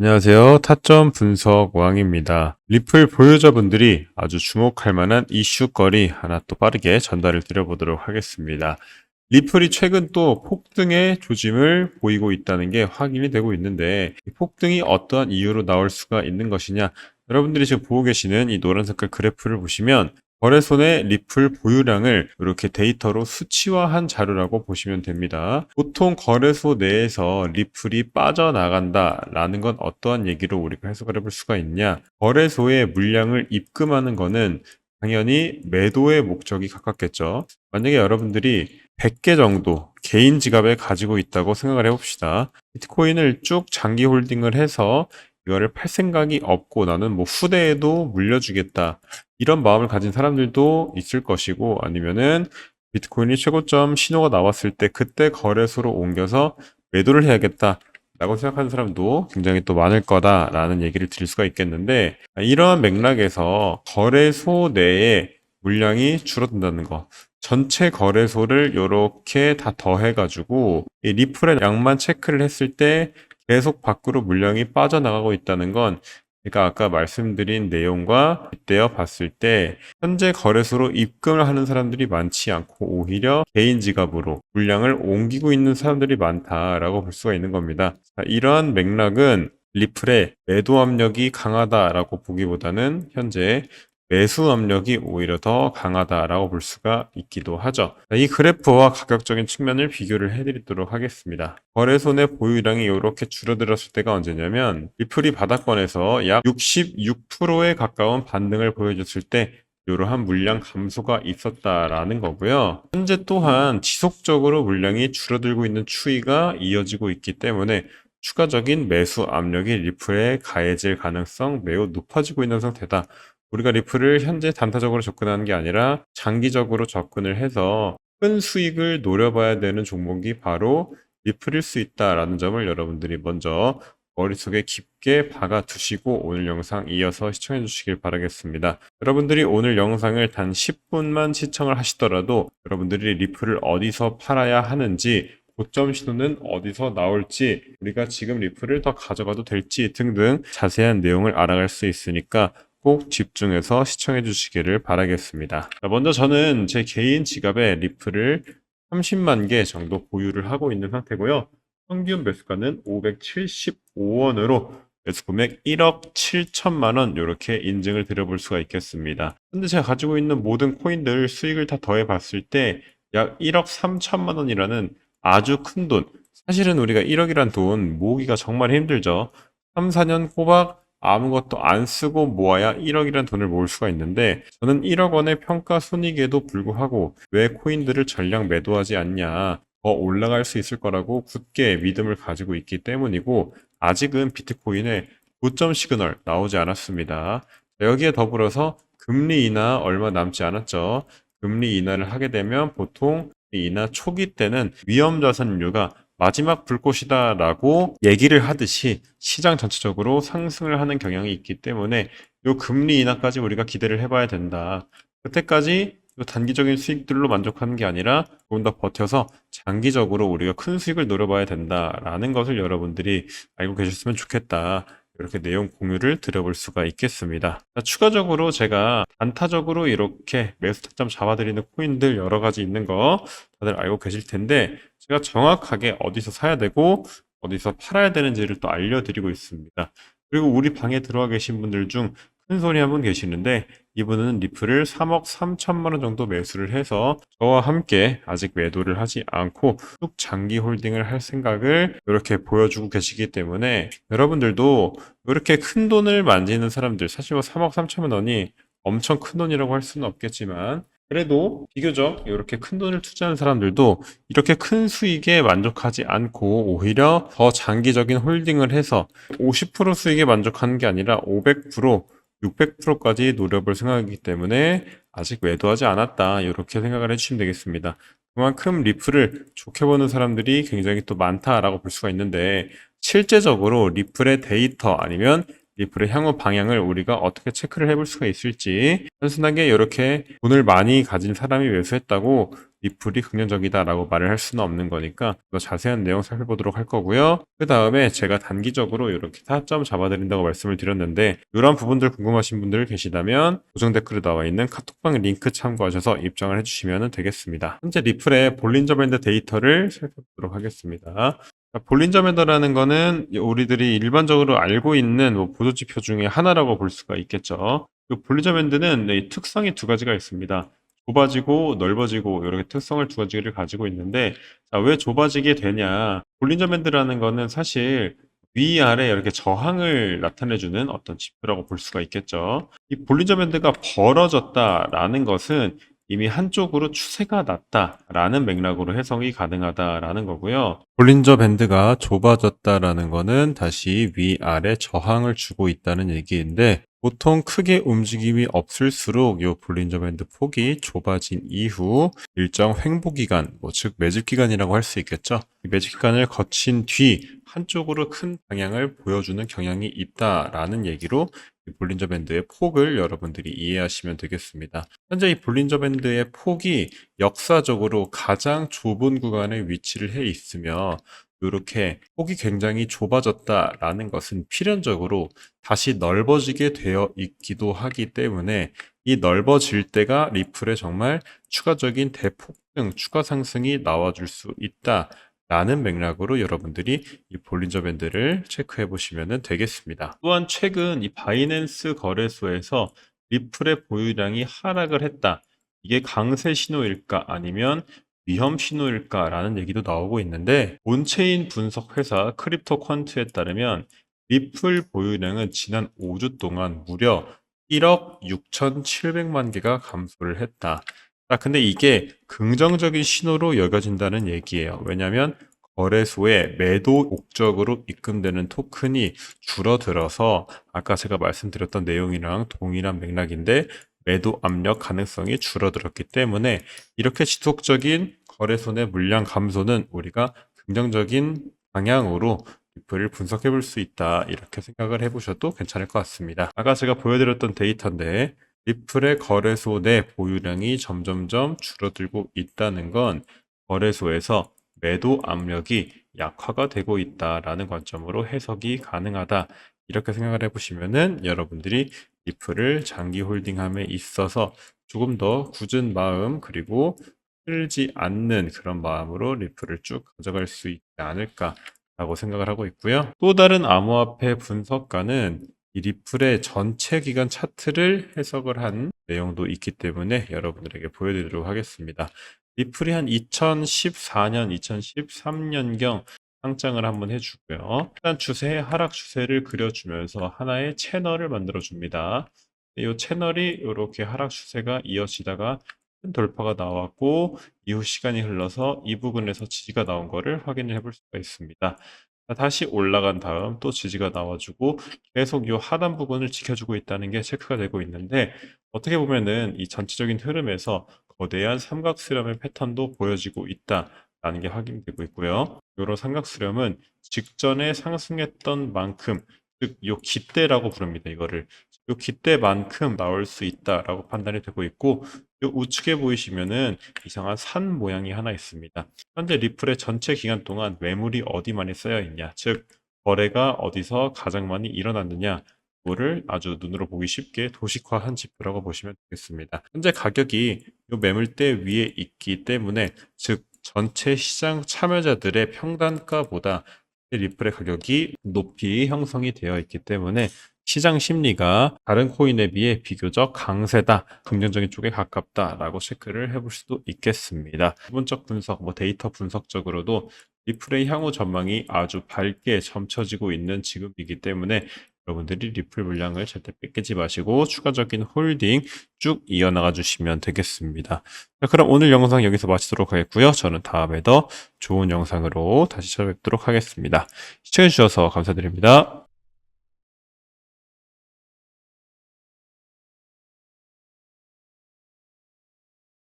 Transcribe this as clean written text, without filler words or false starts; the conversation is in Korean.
안녕하세요. 타점 분석 왕입니다. 리플 보유자분들이 아주 주목할 만한 이슈거리 하나 또 빠르게 전달을 드려보도록 하겠습니다. 리플이 최근 또 폭등의 조짐을 보이고 있다는 게 확인이 되고 있는데, 이 폭등이 어떠한 이유로 나올 수가 있는 것이냐? 여러분들이 지금 보고 계시는 이 노란 색깔 그래프를 보시면 거래소 내 리플 보유량을 이렇게 데이터로 수치화한 자료라고 보시면 됩니다. 보통 거래소 내에서 리플이 빠져나간다라는 건 어떠한 얘기로 우리가 해석을 해볼 수가 있냐? 거래소에 물량을 입금하는 거는 당연히 매도의 목적이 가깝겠죠. 만약에 여러분들이 100개 정도 개인 지갑에 가지고 있다고 생각을 해봅시다. 비트코인을 쭉 장기 홀딩을 해서 이거를 팔 생각이 없고 나는 뭐 후대에도 물려주겠다. 이런 마음을 가진 사람들도 있을 것이고, 아니면은 비트코인이 최고점 신호가 나왔을 때 그때 거래소로 옮겨서 매도를 해야겠다 라고 생각하는 사람도 굉장히 또 많을 거다라는 얘기를 드릴 수가 있겠는데, 이러한 맥락에서 거래소 내에 물량이 줄어든다는 거, 전체 거래소를 이렇게 다 더해가지고 이 리플의 양만 체크를 했을 때 계속 밖으로 물량이 빠져나가고 있다는 건, 제가 아까 말씀드린 내용과 빗대어 봤을 때 현재 거래소로 입금을 하는 사람들이 많지 않고 오히려 개인 지갑으로 물량을 옮기고 있는 사람들이 많다라고 볼 수가 있는 겁니다. 자, 이러한 맥락은 리플의 매도 압력이 강하다라고 보기보다는 현재 매수 압력이 오히려 더 강하다라고 볼 수가 있기도 하죠. 자, 이 그래프와 가격적인 측면을 비교를 해드리도록 하겠습니다. 거래소 내 보유량이 이렇게 줄어들었을 때가 언제냐면, 리플이 바닥권에서 약 66%에 가까운 반등을 보여줬을 때 이러한 물량 감소가 있었다라는 거고요. 현재 또한 지속적으로 물량이 줄어들고 있는 추이가 이어지고 있기 때문에 추가적인 매수 압력이 리플에 가해질 가능성 매우 높아지고 있는 상태다. 우리가 리플을 현재 단타적으로 접근하는 게 아니라 장기적으로 접근을 해서 큰 수익을 노려봐야 되는 종목이 바로 리플일 수 있다라는 점을 여러분들이 먼저 머릿속에 깊게 박아 두시고 오늘 영상 이어서 시청해 주시길 바라겠습니다. 여러분들이 오늘 영상을 단 10분만 시청을 하시더라도 여러분들이 리플을 어디서 팔아야 하는지, 고점 신호는 어디서 나올지, 우리가 지금 리플을 더 가져가도 될지 등등 자세한 내용을 알아갈 수 있으니까 꼭 집중해서 시청해 주시기를 바라겠습니다. 자, 먼저 저는 제 개인 지갑에 리플을 30만 개 정도 보유를 하고 있는 상태고요. 평균 매수가는 575원으로 매수 금액 1억 7천만 원 이렇게 인증을 드려볼 수가 있겠습니다. 근데 제가 가지고 있는 모든 코인들 수익을 다 더해 봤을 때 약 1억 3천만 원이라는 아주 큰 돈. 사실은 우리가 1억이란 돈 모으기가 정말 힘들죠. 3, 4년 꼬박 아무것도 안 쓰고 모아야 1억이란 돈을 모을 수가 있는데, 저는 1억 원의 평가 손익에도 불구하고 왜 코인들을 전량 매도하지 않냐, 더 올라갈 수 있을 거라고 굳게 믿음을 가지고 있기 때문이고, 아직은 비트코인에 고점 시그널 나오지 않았습니다. 여기에 더불어서 금리 인하 얼마 남지 않았죠. 금리 인하를 하게 되면 보통 인하 초기 때는 위험자산류가 마지막 불꽃이다라고 얘기를 하듯이 시장 전체적으로 상승을 하는 경향이 있기 때문에 요 금리 인하까지 우리가 기대를 해봐야 된다. 그때까지 요 단기적인 수익들로 만족하는 게 아니라 조금 더 버텨서 장기적으로 우리가 큰 수익을 노려봐야 된다라는 것을 여러분들이 알고 계셨으면 좋겠다. 이렇게 내용 공유를 드려볼 수가 있겠습니다. 자, 추가적으로 제가 단타적으로 이렇게 매수 타점 잡아드리는 코인들 여러 가지 있는 거 다들 알고 계실 텐데, 제가 정확하게 어디서 사야 되고 어디서 팔아야 되는지를 또 알려드리고 있습니다. 그리고 우리 방에 들어와 계신 분들 중 큰 소리 한 분 계시는데, 이분은 리플을 3억 3천만 원 정도 매수를 해서 저와 함께 아직 매도를 하지 않고 쭉 장기 홀딩을 할 생각을 이렇게 보여주고 계시기 때문에, 여러분들도 이렇게 큰 돈을 만지는 사람들, 사실 뭐 3억 3천만 원이 엄청 큰 돈이라고 할 수는 없겠지만 그래도 비교적 이렇게 큰 돈을 투자하는 사람들도 이렇게 큰 수익에 만족하지 않고 오히려 더 장기적인 홀딩을 해서 50% 수익에 만족하는 게 아니라 500%, 600%까지 노려볼 생각이기 때문에 아직 매도하지 않았다, 이렇게 생각을 해주시면 되겠습니다. 그만큼 리플을 좋게 보는 사람들이 굉장히 또 많다라고 볼 수가 있는데, 실제적으로 리플의 데이터 아니면 리플의 향후 방향을 우리가 어떻게 체크를 해볼 수가 있을지, 단순하게 이렇게 돈을 많이 가진 사람이 매수했다고 리플이 긍정적이다라고 말을 할 수는 없는 거니까 더 자세한 내용 살펴보도록 할 거고요. 그 다음에 제가 단기적으로 이렇게 타점 잡아드린다고 말씀을 드렸는데, 이런 부분들 궁금하신 분들 계시다면 고정 댓글에 나와 있는 카톡방 링크 참고하셔서 입장을 해주시면 되겠습니다. 현재 리플의 볼린저 밴드 데이터를 살펴보도록 하겠습니다. 볼린저 밴드라는 거는 우리들이 일반적으로 알고 있는 보조 지표 중에 하나라고 볼 수가 있겠죠. 이 볼린저 밴드는 이 특성이 두 가지가 있습니다. 좁아지고 넓어지고 이렇게 특성을 두 가지를 가지고 있는데, 자, 왜 좁아지게 되냐? 볼린저 밴드라는 거는 사실 위아래 이렇게 저항을 나타내주는 어떤 지표라고 볼 수가 있겠죠. 이 볼린저 밴드가 벌어졌다라는 것은 이미 한쪽으로 추세가 났다라는 맥락으로 해석이 가능하다라는 거고요. 볼린저 밴드가 좁아졌다라는 거는 다시 위아래 저항을 주고 있다는 얘기인데, 보통 크게 움직임이 없을수록 이 볼린저 밴드 폭이 좁아진 이후 일정 횡보 기간, 즉 매집 기간이라고 할 수 있겠죠. 이 매집 기간을 거친 뒤 한쪽으로 큰 방향을 보여주는 경향이 있다라는 얘기로 이 볼린저 밴드의 폭을 여러분들이 이해하시면 되겠습니다. 현재 이 볼린저 밴드의 폭이 역사적으로 가장 좁은 구간에 위치를 해 있으며, 이렇게 폭이 굉장히 좁아졌다라는 것은 필연적으로 다시 넓어지게 되어 있기도 하기 때문에, 이 넓어질 때가 리플에 정말 추가적인 대폭등, 추가 상승이 나와줄 수 있다라는 맥락으로 여러분들이 이 볼린저 밴드를 체크해 보시면 되겠습니다. 또한 최근 이 바이낸스 거래소에서 리플의 보유량이 하락을 했다. 이게 강세 신호일까 아니면 위험 신호일까라는 얘기도 나오고 있는데, 온체인 분석 회사 크립토 퀀트에 따르면 리플 보유량은 지난 5주 동안 무려 1억 6,700만 개가 감소를 했다. 근데 이게 긍정적인 신호로 여겨진다는 얘기예요. 왜냐하면 거래소에 매도 목적으로 입금되는 토큰이 줄어들어서, 아까 제가 말씀드렸던 내용이랑 동일한 맥락인데 매도 압력 가능성이 줄어들었기 때문에, 이렇게 지속적인 거래소 내 물량 감소는 우리가 긍정적인 방향으로 리플을 분석해 볼 수 있다, 이렇게 생각을 해보셔도 괜찮을 것 같습니다. 아까 제가 보여드렸던 데이터인데, 리플의 거래소 내 보유량이 점점점 줄어들고 있다는 건 거래소에서 매도 압력이 약화가 되고 있다라는 관점으로 해석이 가능하다, 이렇게 생각을 해보시면은 여러분들이 리플을 장기 홀딩함에 있어서 조금 더 굳은 마음, 그리고 틀지 않는 그런 마음으로 리플을 쭉 가져갈 수 있지 않을까라고 생각을 하고 있고요. 또 다른 암호화폐 분석가는 이 리플의 전체 기간 차트를 해석을 한 내용도 있기 때문에 여러분들에게 보여드리도록 하겠습니다. 리플이 한 2014년, 2013년경 상장을 한번 해주고요. 일단 추세, 하락 추세를 그려주면서 하나의 채널을 만들어 줍니다. 이 채널이 이렇게 하락 추세가 이어지다가 큰 돌파가 나왔고, 이후 시간이 흘러서 이 부분에서 지지가 나온 거를 확인을 해볼 수가 있습니다. 다시 올라간 다음 또 지지가 나와주고 계속 이 하단 부분을 지켜주고 있다는 게 체크가 되고 있는데, 어떻게 보면은 이 전체적인 흐름에서 거대한 삼각수렴의 패턴도 보여지고 있다라는 게 확인되고 있고요. 이런 삼각수렴은 직전에 상승했던 만큼, 즉 요 깃대라고 부릅니다. 이거를 요 깃대만큼 나올 수 있다라고 판단이 되고 있고, 요 우측에 보이시면은 이상한 산 모양이 하나 있습니다. 현재 리플의 전체 기간 동안 매물이 어디 많이 쌓여 있냐, 즉 거래가 어디서 가장 많이 일어났느냐, 그거를 아주 눈으로 보기 쉽게 도식화한 지표라고 보시면 되겠습니다. 현재 가격이 이 매물대 위에 있기 때문에, 즉 전체 시장 참여자들의 평단가보다 리플의 가격이 높이 형성이 되어 있기 때문에 시장 심리가 다른 코인에 비해 비교적 강세다, 긍정적인 쪽에 가깝다라고 체크를 해볼 수도 있겠습니다. 기본적 분석, 데이터 분석적으로도 리플의 향후 전망이 아주 밝게 점쳐지고 있는 지금이기 때문에 여러분들이 리플 물량을 절대 뺏기지 마시고 추가적인 홀딩 쭉 이어나가 주시면 되겠습니다. 자, 그럼 오늘 영상 여기서 마치도록 하겠고요. 저는 다음에 더 좋은 영상으로 다시 찾아뵙도록 하겠습니다. 시청해주셔서 감사드립니다.